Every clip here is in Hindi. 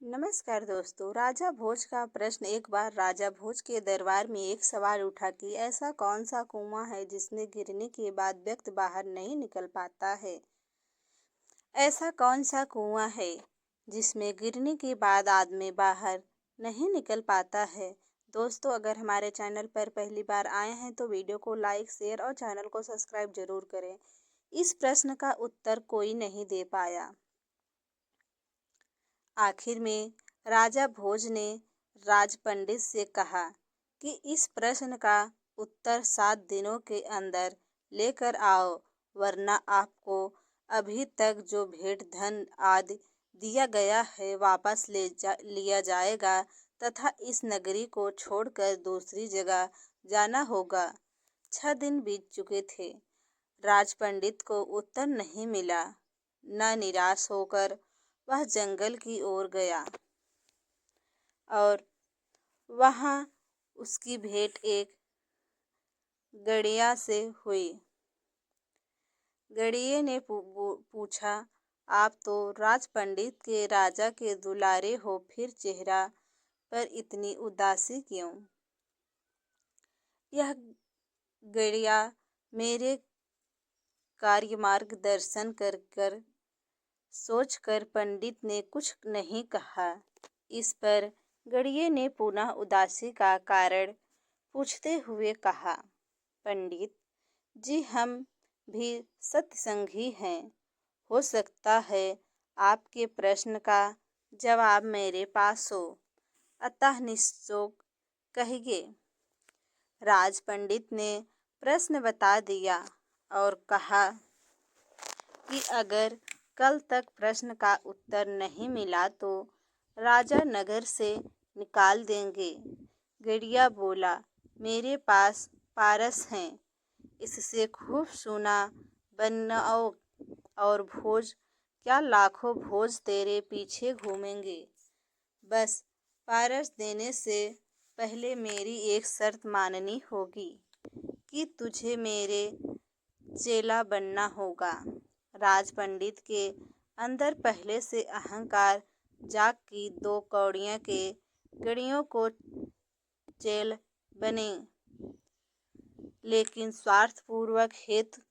नमस्कार दोस्तों। राजा भोज का प्रश्न। एक बार राजा भोज के दरबार में एक सवाल उठा कि ऐसा कौन सा कुआं है जिसमें गिरने के बाद व्यक्ति बाहर नहीं निकल पाता है। ऐसा कौन सा कुआं है जिसमें गिरने के बाद आदमी बाहर नहीं निकल पाता है। दोस्तों, अगर हमारे चैनल पर पहली बार आए हैं तो वीडियो को लाइक, शेयर और चैनल को सब्सक्राइब जरूर करें। इस प्रश्न का उत्तर कोई नहीं दे पाया। आखिर में राजा भोज ने राज पंडित से कहा कि इस प्रश्न का उत्तर 7 दिनों के अंदर लेकर आओ, वरना आपको अभी तक जो भेंट धन आदि दिया गया है वापस लिया जाएगा तथा इस नगरी को छोड़कर दूसरी जगह जाना होगा। 6 दिन बीत चुके थे। राज पंडित को उत्तर नहीं मिला। न निराश होकर वह जंगल की ओर गया और वहां उसकी भेंट एक गड़िया से हुई। गड़िये ने पूछा, आप तो राज पंडित के राजा के दुलारे हो, फिर चेहरा पर इतनी उदासी क्यों? यह गड़िया मेरे कार्य मार्गदर्शन कर सोचकर पंडित ने कुछ नहीं कहा। इस पर गड़िये ने पुनः उदासी का कारण पूछते हुए कहा, पंडित जी, हम भी सत्संगी हैं। हो सकता है आपके प्रश्न का जवाब मेरे पास हो, अतः निश्चोक कहिए। राज पंडित ने प्रश्न बता दिया और कहा कि अगर कल तक प्रश्न का उत्तर नहीं मिला तो राजा नगर से निकाल देंगे। गड़िया बोला, मेरे पास पारस हैं, इससे खूब सोना बनाओ और भोज क्या लाखों भोज तेरे पीछे घूमेंगे। बस पारस देने से पहले मेरी एक शर्त माननी होगी कि तुझे मेरे चेला बनना होगा। राज पंडित के अंदर पहले से अहंकार जाग की 2 कौड़ियों के गड़ियों को चेल बने, लेकिन स्वार्थपूर्वक हेतु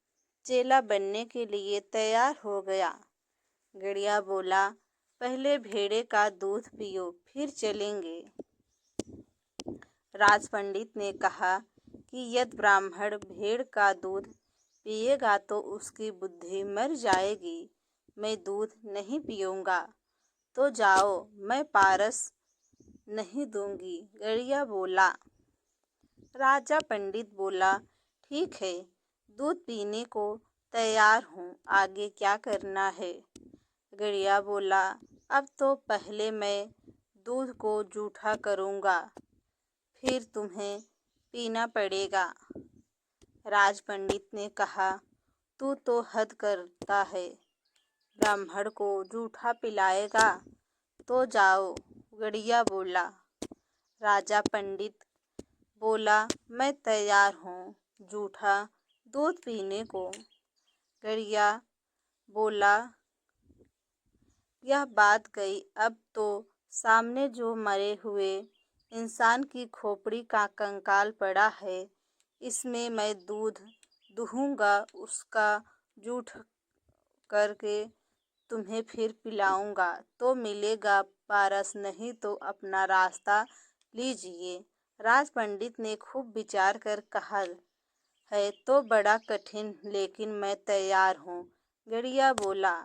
चेला बनने के लिए तैयार हो गया। गड़िया बोला, पहले भेड़े का दूध पियो, फिर चलेंगे। राज पंडित ने कहा कि यदि ब्राह्मण भेड़ का दूध पिएगा तो उसकी बुद्धि मर जाएगी। मैं दूध नहीं पीऊँगा। तो जाओ, मैं पारस नहीं दूंगी। गड़िया बोला। राजा पंडित बोला, ठीक है, दूध पीने को तैयार हूँ, आगे क्या करना है? गड़िया बोला, अब तो पहले मैं दूध को जूठा करूँगा, फिर तुम्हें पीना पड़ेगा। राज पंडित ने कहा, तू तो हद करता है, ब्राह्मण को जूठा पिलाएगा। तो जाओ। गड़िया बोला। राजा पंडित बोला, मैं तैयार हूँ जूठा दूध पीने को। गड़िया बोला, यह बात गई। अब तो सामने जो मरे हुए इंसान की खोपड़ी का कंकाल पड़ा है, इसमें मैं दूध दूहूँगा, उसका जूठ करके तुम्हें फिर पिलाऊंगा तो मिलेगा पारस, नहीं तो अपना रास्ता लीजिए। राज पंडित ने खूब विचार कर कहा, है तो बड़ा कठिन, लेकिन मैं तैयार हूँ। गड़िया बोला।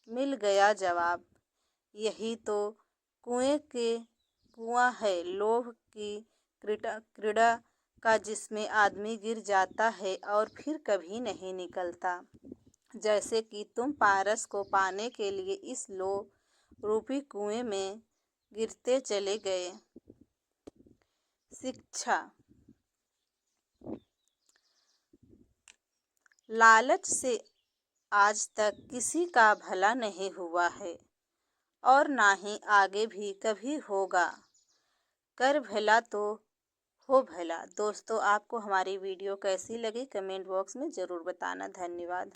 मिल गया जवाब। यही तो कुआं है, लोभ की क्रीड़ा का, जिसमें आदमी गिर जाता है और फिर कभी नहीं निकलता। जैसे कि तुम पारस को पाने के लिए इस लोभ रूपी कुएं में गिरते चले गए। शिक्षा। लालच से आज तक किसी का भला नहीं हुआ है और ना ही आगे भी कभी होगा। कर भला तो हो भला। दोस्तों, आपको हमारी वीडियो कैसी लगी कमेंट बॉक्स में ज़रूर बताना। धन्यवाद।